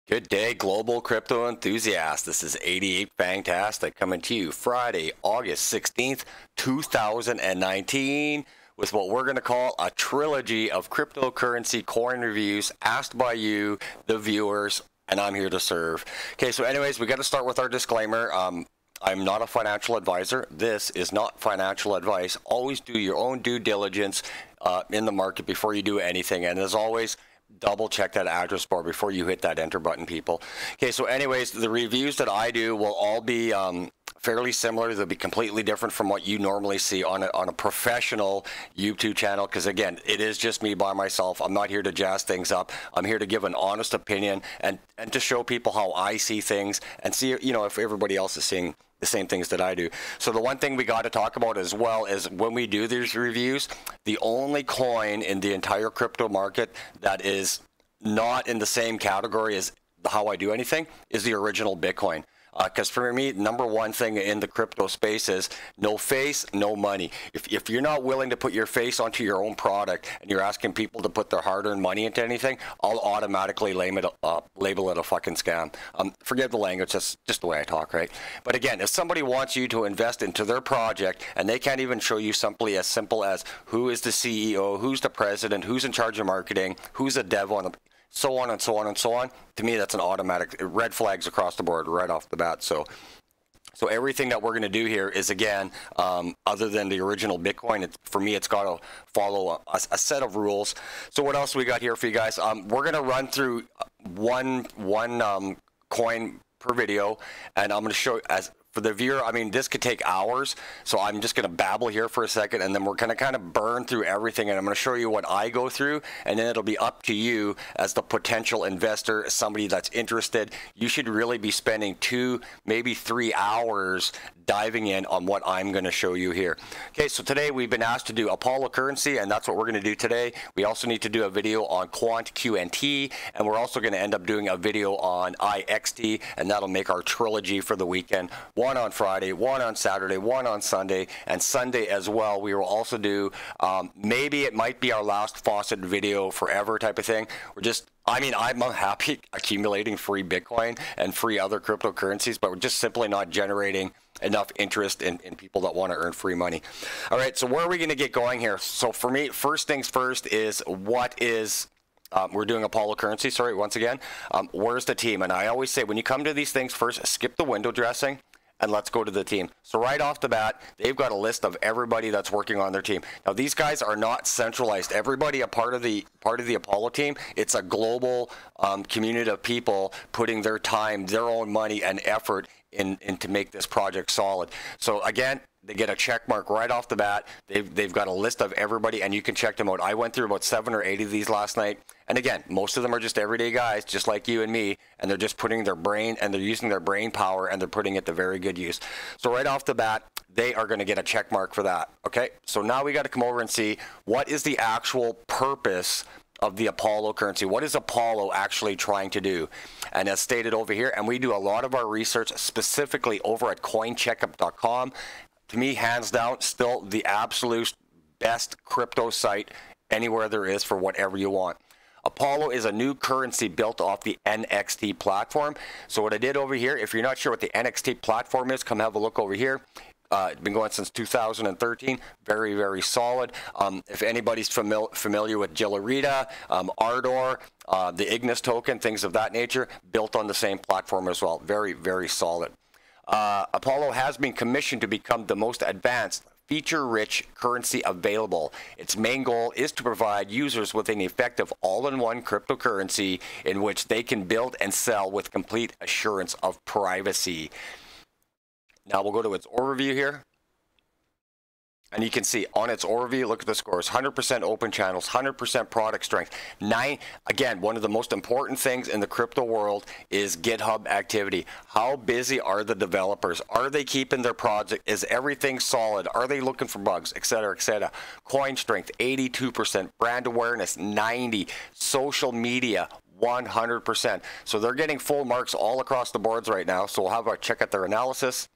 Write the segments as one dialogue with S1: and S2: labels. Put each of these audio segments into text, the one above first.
S1: Good day, global crypto enthusiasts. This is 88 Fantastic coming to you Friday, August 16th, 2019, with what we're going to call a trilogy of cryptocurrency coin reviews asked by you, the viewers, and I'm here to serve. Okay, so anyways, we got to start with our disclaimer. I'm not a financial advisor. This is not financial advice. Always do your own due diligence in the market before you do anything. And as always, double check that address bar before you hit that enter button, people. Okay, so anyways, the reviews that I do will all be fairly similar. They'll be completely different from what you normally see on a professional YouTube channel, because again, it is just me by myself. I'm not here to jazz things up. I'm here to give an honest opinion and to show people how I see things and see, you know, if everybody else is seeing the same things that I do. So the one thing we got to talk about as well is when we do these reviews, the only coin in the entire crypto market that is not in the same category as how I do anything is the original Bitcoin. Because for me, number one thing in the crypto space is no face, no money. If you're not willing to put your face onto your own product and you're asking people to put their hard-earned money into anything, I'll automatically label it a fucking scam. Forgive the language, that's just the way I talk, right? But again, if somebody wants you to invest into their project and they can't even show you simply as simple as who is the CEO, who's the president, who's in charge of marketing, who's a dev on the so on and so on and so on. To me, that's an automatic red flags across the board right off the bat. So everything that we're going to do here is, again, other than the original Bitcoin, for me, it's got to follow a set of rules. So what else we got here for you guys? We're going to run through one coin per video, and I'm going to show as for the viewer. I mean, this could take hours, so I'm just going to babble here for a second, and then we're going to kind of burn through everything, and I'm going to show you what I go through, and then it'll be up to you as the potential investor, somebody that's interested. You should really be spending 2, maybe 3 hours diving in on what I'm going to show you here. Okay, so today we've been asked to do Apollo currency, and that's what we're going to do today. We also need to do a video on Quant, QNT, and we're also going to end up doing a video on IXT, and that'll make our trilogy for the weekend. One on Friday, one on Saturday, one on Sunday, and Sunday as well. We will also do, maybe it might be our last faucet video forever type of thing. I'm happy accumulating free Bitcoin and free other cryptocurrencies, but we're just simply not generating enough interest in people that want to earn free money. All right, so where are we going to get going here? So for me, first things first is we're doing Apollo currency, sorry, once again. Where's the team? And I always say, when you come to these things, first skip the window dressing and let's go to the team. So right off the bat, they've got a list of everybody that's working on their team. Now, these guys are not centralized. Everybody a part of the Apollo team. It's a global community of people putting their time, their own money, and effort in to make this project solid. So again, they get a check mark right off the bat. They've got a list of everybody, and you can check them out. I went through about 7 or 8 of these last night. And again, most of them are just everyday guys, just like you and me, and they're just putting their brain, and they're using their brain power, and they're putting it to very good use. So right off the bat, they are going to get a check mark for that. Okay, so now we got to come over and see what is the actual purpose of the Apollo currency. What is Apollo actually trying to do? And as stated over here, and we do a lot of our research specifically over at coincheckup.com. To me, hands down, still the absolute best crypto site anywhere there is for whatever you want. Apollo is a new currency built off the NXT platform. So what I did over here, if you're not sure what the NXT platform is, come have a look over here. It's been going since 2013. Very, very solid. If anybody's familiar with Jilarita, Ardor, the Ignis token, things of that nature, built on the same platform as well. Very, very solid. Apollo has been commissioned to become the most advanced, feature-rich currency available. Its main goal is to provide users with an effective all-in-one cryptocurrency in which they can build and sell with complete assurance of privacy. Now we'll go to its overview here. And you can see on its overview, look at the scores, 100% open channels, 100% product strength. Again, one of the most important things in the crypto world is GitHub activity. How busy are the developers? Are they keeping their project? Is everything solid? Are they looking for bugs, et cetera, et cetera? Coin strength, 82%. Brand awareness, 90%. Social media, 100%. So they're getting full marks all across the boards right now. So we'll have a check at their analysis.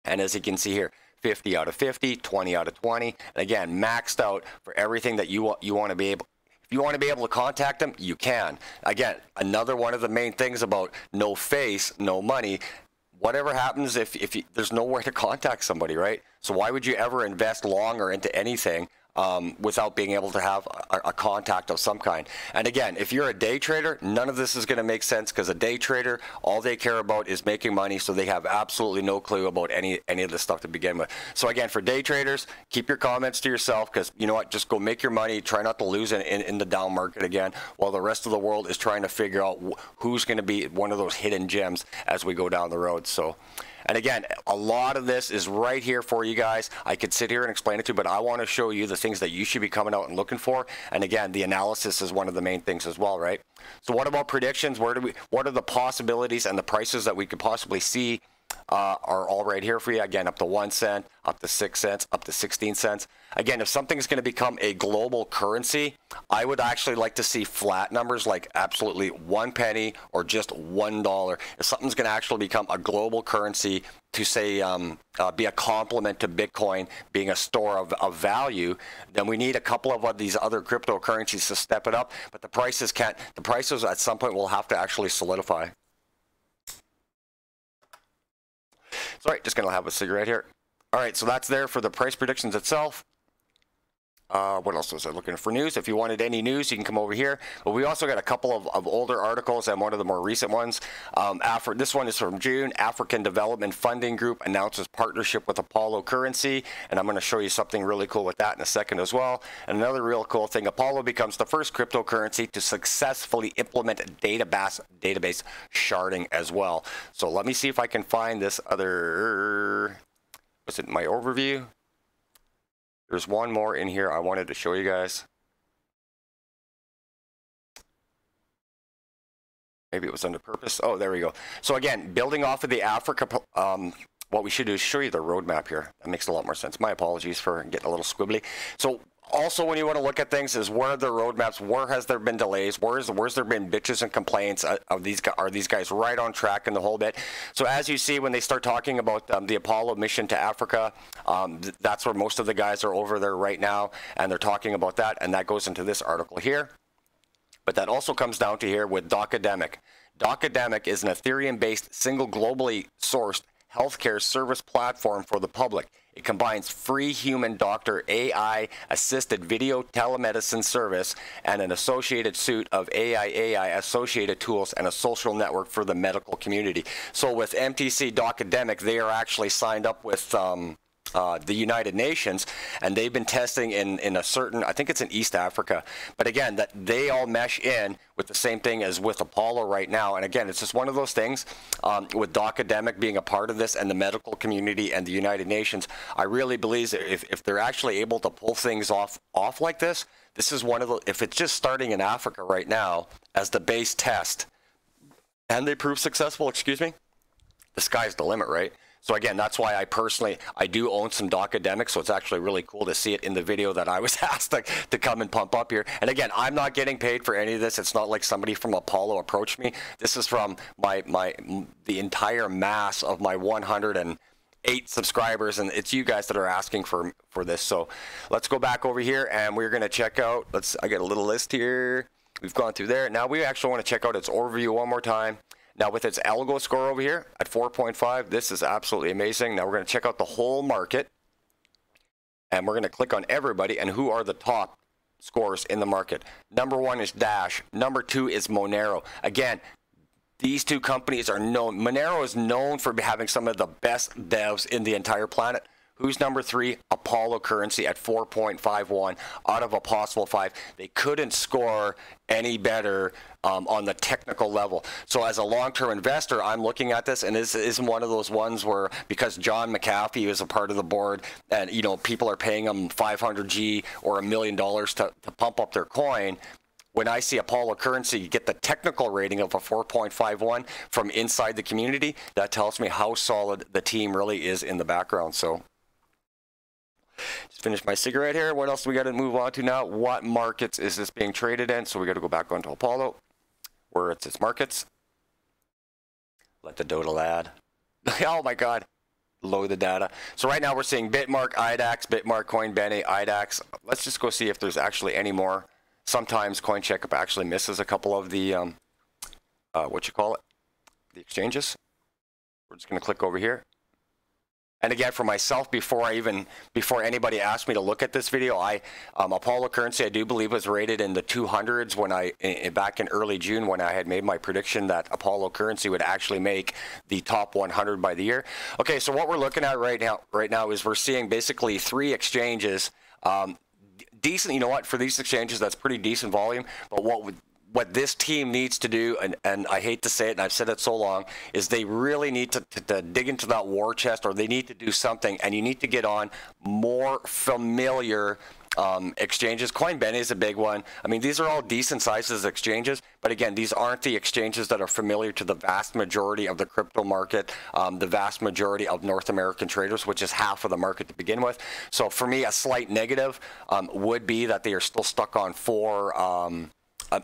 S1: And as you can see here, 50 out of 50, 20 out of 20. And again, maxed out for everything that you want to be able. If you want to be able to contact them, you can. Again, another one of the main things about no face, no money. Whatever happens if you, there's nowhere to contact somebody, right? So why would you ever invest long or into anything without being able to have a contact of some kind? And again, if you're a day trader, none of this is going to make sense, because a day trader, all they care about is making money, so they have absolutely no clue about any of this stuff to begin with. So again, for day traders, keep your comments to yourself, because you know what, just go make your money, try not to lose in the down market again, while the rest of the world is trying to figure out who's going to be one of those hidden gems as we go down the road. So, and again, a lot of this is right here for you guys. I could sit here and explain it to you, but I want to show you the things that you should be coming out and looking for. And again, the analysis is one of the main things as well, right? So what about predictions? What are the possibilities and the prices that we could possibly see are all right here for you. Again, up to 1 cent, up to 6 cents, up to 16 cents. Again, if something's going to become a global currency, I would actually like to see flat numbers, like absolutely 1 penny or just $1. If something's going to actually become a global currency to say be a complement to Bitcoin being a store of value, then we need a couple of these other cryptocurrencies to step it up. But the prices can't. The prices at some point will have to actually solidify. Sorry, just going to have a cigarette here. All right, so that's there for the price predictions itself. What else was I looking for? News. If you wanted any news, you can come over here. But we also got a couple of older articles and one of the more recent ones. This one is from June. African Development Funding Group announces partnership with Apollo Currency. And I'm going to show you something really cool with that in a second as well. And another real cool thing, Apollo becomes the first cryptocurrency to successfully implement database sharding as well. So let me see if I can find this other, was it my overview? There's one more in here I wanted to show you guys. Maybe it was under purpose. Oh, there we go. So again, building off of the Africa, what we should do is show you the roadmap here. That makes a lot more sense. My apologies for getting a little squibbly. So also, when you want to look at things, is where are the roadmaps? Where has there been delays? Where's there been bitches and complaints? Are these guys right on track in the whole bit? So as you see, when they start talking about the Apollo mission to Africa, that's where most of the guys are over there right now, and they're talking about that, and that goes into this article here. But that also comes down to here with Docademic. Docademic is an Ethereum-based, single globally sourced healthcare service platform for the public. It combines free human doctor AI-assisted video telemedicine service and an associated suite of AI associated tools and a social network for the medical community. So with MTC Docademic, they are actually signed up with the United Nations, and they've been testing in a certain, I think it's in East Africa, but again, that they all mesh in with the same thing as with Apollo right now. And again, it's just one of those things with Docademic being a part of this and the medical community and the United Nations. I really believe that if they're actually able to pull things off like this, this is one of the, if it's just starting in Africa right now as the base test and they prove successful, excuse me, the sky's the limit, right? So again, that's why I do own some Docademic, so it's actually really cool to see it in the video that I was asked to come and pump up here. And again, I'm not getting paid for any of this. It's not like somebody from Apollo approached me. This is from the entire mass of my 108 subscribers, and it's you guys that are asking for this. So let's go back over here, and we're going to check out, I got a little list here. We've gone through there. Now we actually want to check out its overview one more time. Now with its algo score over here at 4.5, this is absolutely amazing. Now we're going to check out the whole market, and we're going to click on everybody and who are the top scores in the market. Number 1 is Dash. Number 2 is Monero. Again, these two companies are known. Monero is known for having some of the best devs in the entire planet. Who's number 3? Apollo Currency at 4.51 out of a possible 5. They couldn't score any better on the technical level. So as a long-term investor, I'm looking at this, and this isn't one of those ones where, because John McAfee is a part of the board, and you know people are paying them 500G or $1 million to pump up their coin. When I see Apollo Currency, you get the technical rating of a 4.51 from inside the community. That tells me how solid the team really is in the background. So just finish my cigarette here. What else do we got to move on to now? What markets is this being traded in? So we got to go back onto Apollo, where it's its markets. Let the Dota lad. Oh my God. Load the data. So right now we're seeing Bitmark, IDAX, Bitmark, Coinbase, IDAX. Let's just go see if there's actually any more sometimes CoinCheckup actually misses a couple of the, the exchanges. We're just going to click over here. And again, for myself, before anybody asked me to look at this video, Apollo Currency, I do believe, was rated in the 200s when back in early June, when I had made my prediction that Apollo Currency would actually make the top 100 by the year. Okay, so what we're looking at right now is we're seeing basically 3 exchanges. Decent, you know what? For these exchanges, that's pretty decent volume. But what this team needs to do, and I hate to say it, and I've said it so long, is they really need to dig into that war chest, or they need to do something, and you need to get on more familiar exchanges. Coinbase is a big one. I mean, these are all decent sizes exchanges, but again, these aren't the exchanges that are familiar to the vast majority of the crypto market, the vast majority of North American traders, which is half of the market to begin with. So for me, a slight negative would be that they are still stuck on 4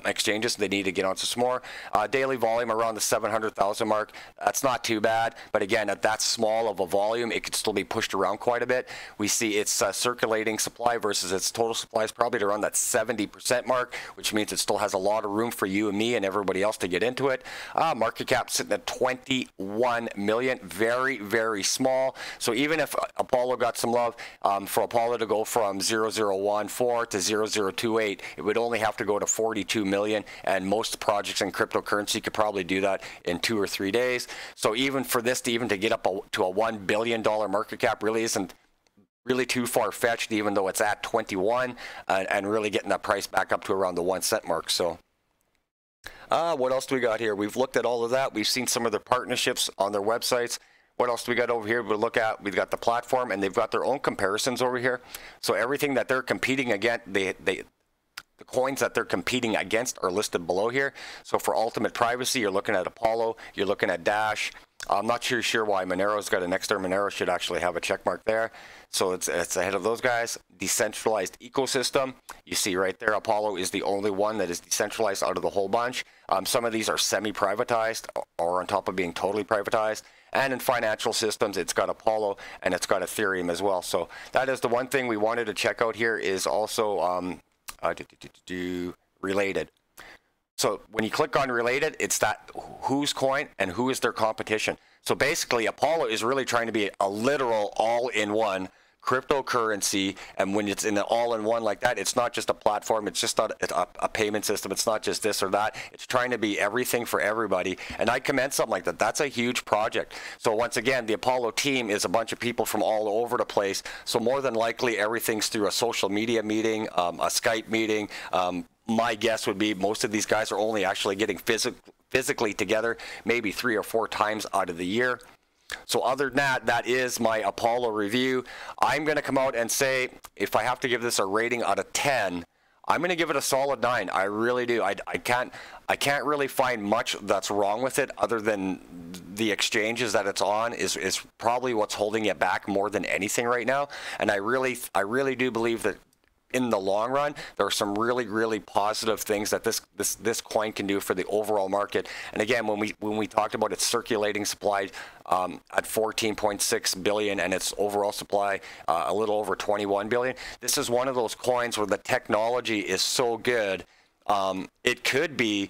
S1: exchanges. They need to get onto some more. Daily volume around the 700,000 mark. That's not too bad, but again, at that small of a volume, it could still be pushed around quite a bit. We see its circulating supply versus its total supply is probably around that 70% mark, which means it still has a lot of room for you and me and everybody else to get into it. Market cap sitting at 21 million, very, very small. So even if Apollo got some love, for Apollo to go from 0014 to 0028, it would only have to go to 42 million, and most projects in cryptocurrency could probably do that in 2 or 3 days. So even for this to get up to a $1 billion market cap really isn't really too far-fetched, even though it's at 21, and really getting that price back up to around the 1 cent mark. So what else do we got here? We've looked at all of that. We've seen some of their partnerships on their websites. What else do we got over here? We'll look at, we've got the platform, and they've got their own comparisons over here. So everything that they're competing against, the coins that they're competing against are listed below here. So for ultimate privacy, you're looking at Apollo, you're looking at Dash. I'm not sure why Monero's got an next there. Monero should actually have a check mark there. So it's ahead of those guys. Decentralized ecosystem. You see right there, Apollo is the only one that is decentralized out of the whole bunch. Some of these are semi-privatized or on top of being totally privatized. And in financial systems, it's got Apollo and it's got Ethereum as well. So that is the one thing we wanted to check out here, is also related. So when you click on related, it's that whose coin and who is their competition. So basically, Apollo is really trying to be a literal all-in-one cryptocurrency, and when it's in an all-in-one like that, it's not just a platform, it's just not a payment system, it's not just this or that, it's trying to be everything for everybody, and I commend something like that. That's a huge project. So once again, the Apollo team is a bunch of people from all over the place, so more than likely everything's through a social media meeting, a Skype meeting. My guess would be most of these guys are only actually getting physically together maybe 3 or 4 times out of the year. So other than that, that is my Apollo review. I'm going to come out and say, if I have to give this a rating out of 10, I'm going to give it a solid 9. I really do. I can't really find much that's wrong with it, other than the exchanges that it's on is probably what's holding it back more than anything right now. And I really do believe that in the long run, there are some really positive things that this coin can do for the overall market. And again, when we talked about its circulating supply at 14.6 billion and its overall supply a little over 21 billion, this is one of those coins where the technology is so good, it could be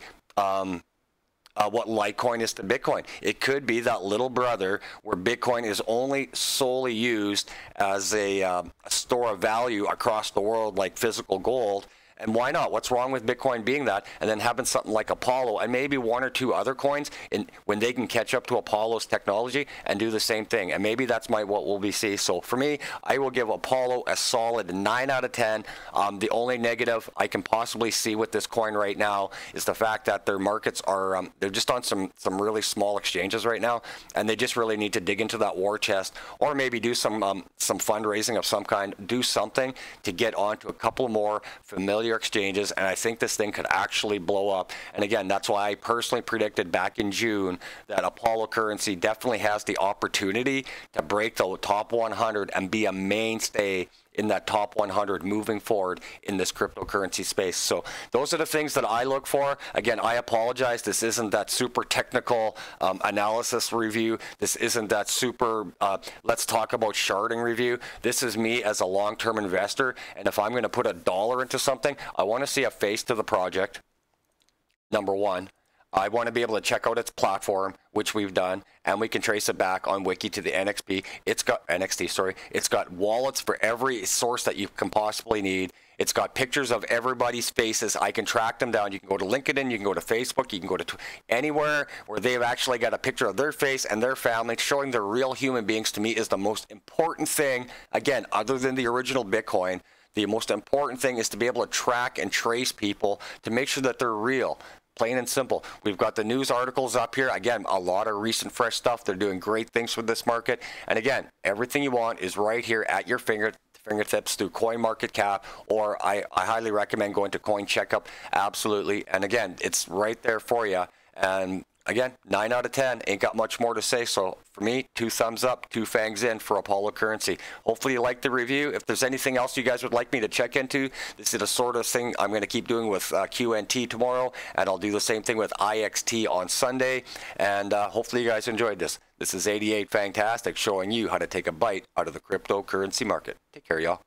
S1: what Litecoin is to Bitcoin. It could be that little brother where Bitcoin is only solely used as a store of value across the world, like physical gold. And why not? What's wrong with Bitcoin being that? And then having something like Apollo and maybe 1 or 2 other coins when they can catch up to Apollo's technology and do the same thing. And maybe that's what we'll be seeing. So for me, I will give Apollo a solid 9 out of 10. The only negative I can possibly see with this coin right now is the fact that their markets are, they're just on some really small exchanges right now. And they just really need to dig into that war chest, or maybe do some fundraising of some kind, do something to get onto a couple more familiar exchanges, and I think this thing could actually blow up. And again, that's why I personally predicted back in June that Apollo Currency definitely has the opportunity to break the top 100 and be a mainstay in that top 100 moving forward in this cryptocurrency space. So those are the things that I look for. Again, I apologize. This isn't that super technical analysis review. This isn't that super let's talk about sharding review. This is me as a long-term investor, and if I'm going to put $1 into something, I want to see a face to the project, number one. I want to be able to check out its platform, which we've done, and we can trace it back on Wiki to the NXT. It's got wallets for every source that you can possibly need. It's got pictures of everybody's faces. I can track them down. You can go to LinkedIn, you can go to Facebook, you can go to anywhere where they've actually got a picture of their face and their family. Showing they're real human beings, to me, is the most important thing. Again, other than the original Bitcoin, the most important thing is to be able to track and trace people to make sure that they're real. Plain and simple. We've got the news articles up here. Again, a lot of recent fresh stuff. They're doing great things with this market. And again, everything you want is right here at your fingertips through CoinMarketCap, or I highly recommend going to Coin Checkup. Absolutely. And again, it's right there for you. And again, 9 out of 10. Ain't got much more to say. So for me, 2 thumbs up, 2 fangs in for Apollo Currency. Hopefully you liked the review. If there's anything else you guys would like me to check into, this is the sort of thing I'm going to keep doing with QNT tomorrow, and I'll do the same thing with IXT on Sunday. And hopefully you guys enjoyed this. This is 88 Fantastic, showing you how to take a bite out of the cryptocurrency market. Take care, y'all.